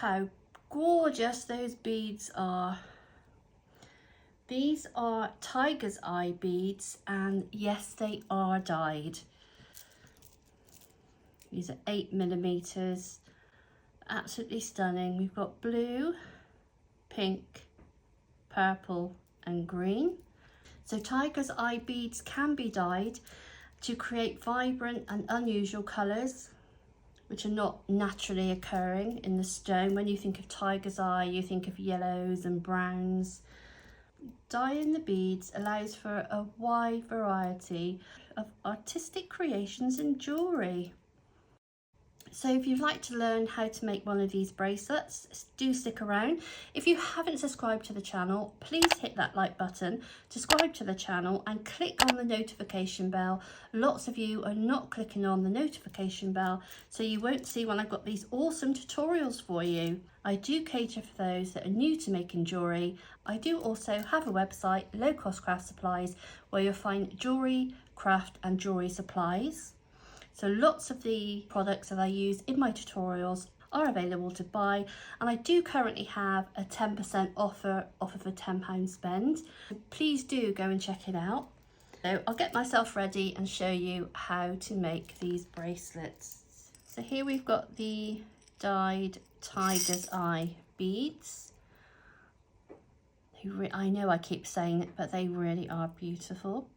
how gorgeous those beads are. These are tiger's eye beads, and yes, they are dyed. These are 8mm, absolutely stunning. We've got blue, pink, purple and green. So tiger's eye beads can be dyed to create vibrant and unusual colours which are not naturally occurring in the stone. When you think of tiger's eye, you think of yellows and browns. Dyeing the beads allows for a wide variety of artistic creations in jewellery. So if you'd like to learn how to make one of these bracelets, do stick around. If you haven't subscribed to the channel, please hit that like button, subscribe to the channel and click on the notification bell. Lots of you are not clicking on the notification bell, so you won't see when I've got these awesome tutorials for you. I do cater for those that are new to making jewellery. I do also have a website, Low Cost Craft Supplies, where you'll find jewellery, craft and jewellery supplies. So lots of the products that I use in my tutorials are available to buy, and I do currently have a 10% offer off of a £10 spend. Please do go and check it out. So I'll get myself ready and show you how to make these bracelets. So here we've got the dyed tiger's eye beads. I know I keep saying it, but they really are beautiful.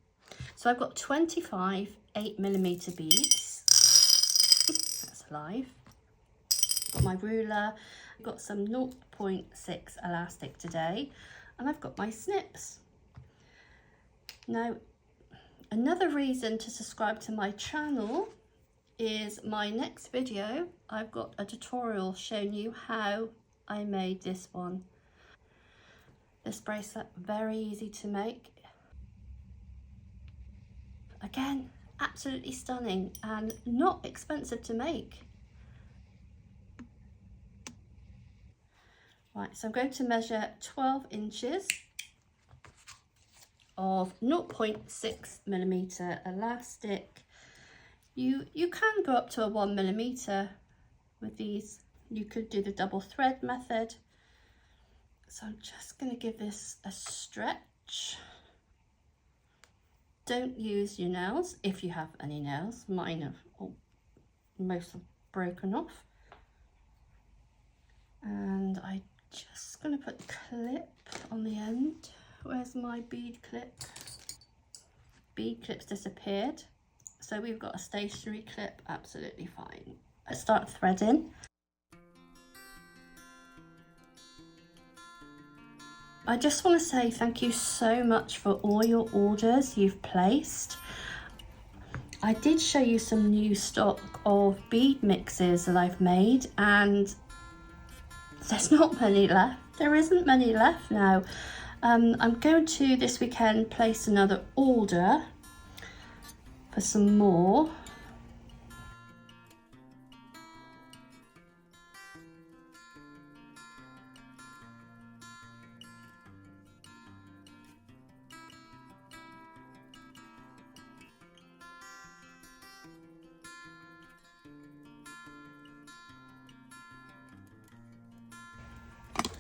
So I've got 25 8mm beads. That's live. Got my ruler. I've got some 0.6 elastic today, and I've got my snips. Now, another reason to subscribe to my channel is my next video. I've got a tutorial showing you how I made this one. This bracelet, very easy to make. Again, absolutely stunning and not expensive to make. Right, so I'm going to measure 12 inches of 0.6mm elastic. You can go up to a 1mm with these. You could do the double thread method. So I'm just going to give this a stretch. Don't use your nails if you have any nails. Mine have, most have broken off. And I'm just going to put the clip on the end. Where's my bead clip? Bead clip's disappeared. So we've got a stationary clip, absolutely fine. Let's start threading. I just want to say thank you so much for all your orders you've placed. I did show you some new stock of bead mixes that I've made, and there's not many left. There isn't many left now. I'm going to this weekend place another order for some more.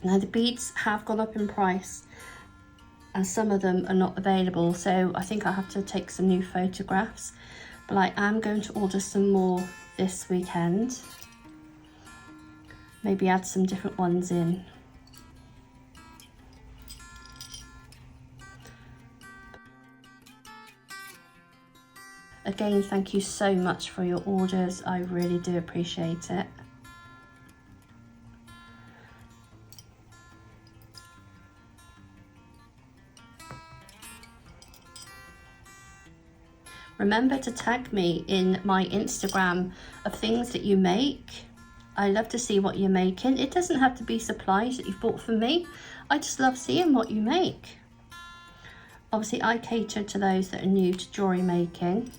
Now the beads have gone up in price and some of them are not available, so I think I'll have to take some new photographs, but I am going to order some more this weekend. Maybe add some different ones in. Again, thank you so much for your orders. I really do appreciate it. Remember to tag me in my Instagram of things that you make. I love to see what you're making. It doesn't have to be supplies that you've bought from me. I just love seeing what you make. Obviously, I cater to those that are new to jewellery making.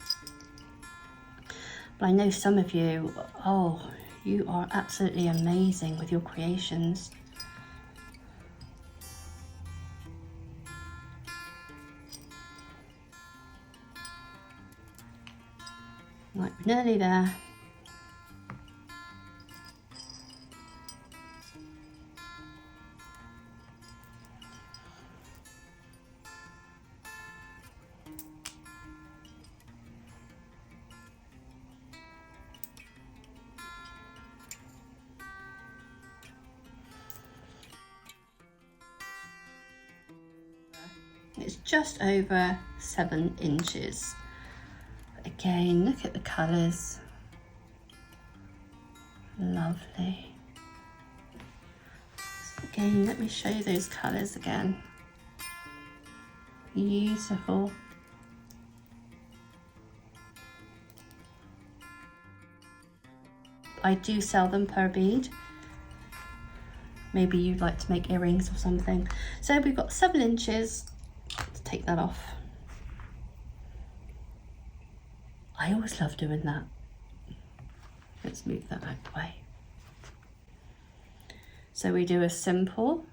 But I know some of you, oh, you are absolutely amazing with your creations. Right, nearly there. It's just over 7 inches. Again, look at the colours. Lovely. Again, let me show you those colours again. Beautiful. I do sell them per bead. Maybe you'd like to make earrings or something. So we've got 7 inches. Let's take that off. I always love doing that. Let's move that out of the way. So we do a simple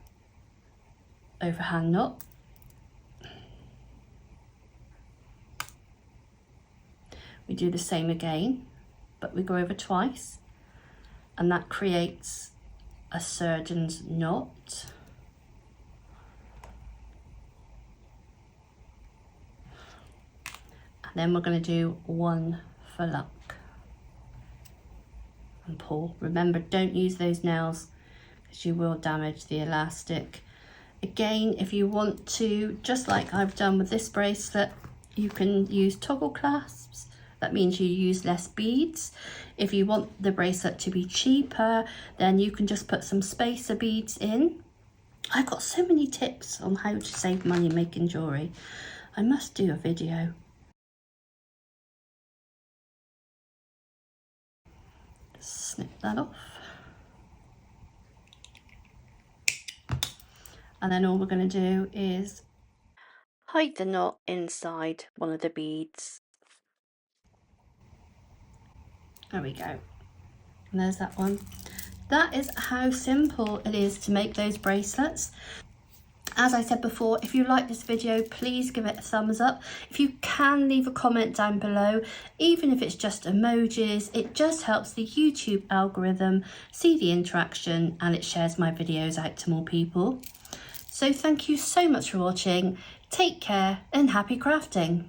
overhand knot. We do the same again, but we go over twice, and that creates a surgeon's knot. And then we're going to do one for luck and pull. Remember, don't use those nails because you will damage the elastic. Again, if you want to, just like I've done with this bracelet, you can use toggle clasps. That means you use less beads. If you want the bracelet to be cheaper, then you can just put some spacer beads in. I've got so many tips on how to save money making jewellery. I must do a video. Snip that off. And then all we're going to do is hide the knot inside one of the beads. There we go. And there's that one. That is how simple it is to make those bracelets. As I said before, if you like this video, please give it a thumbs up. If you can, leave a comment down below, even if it's just emojis. It just helps the YouTube algorithm see the interaction, and it shares my videos out to more people. So thank you so much for watching. Take care and happy crafting.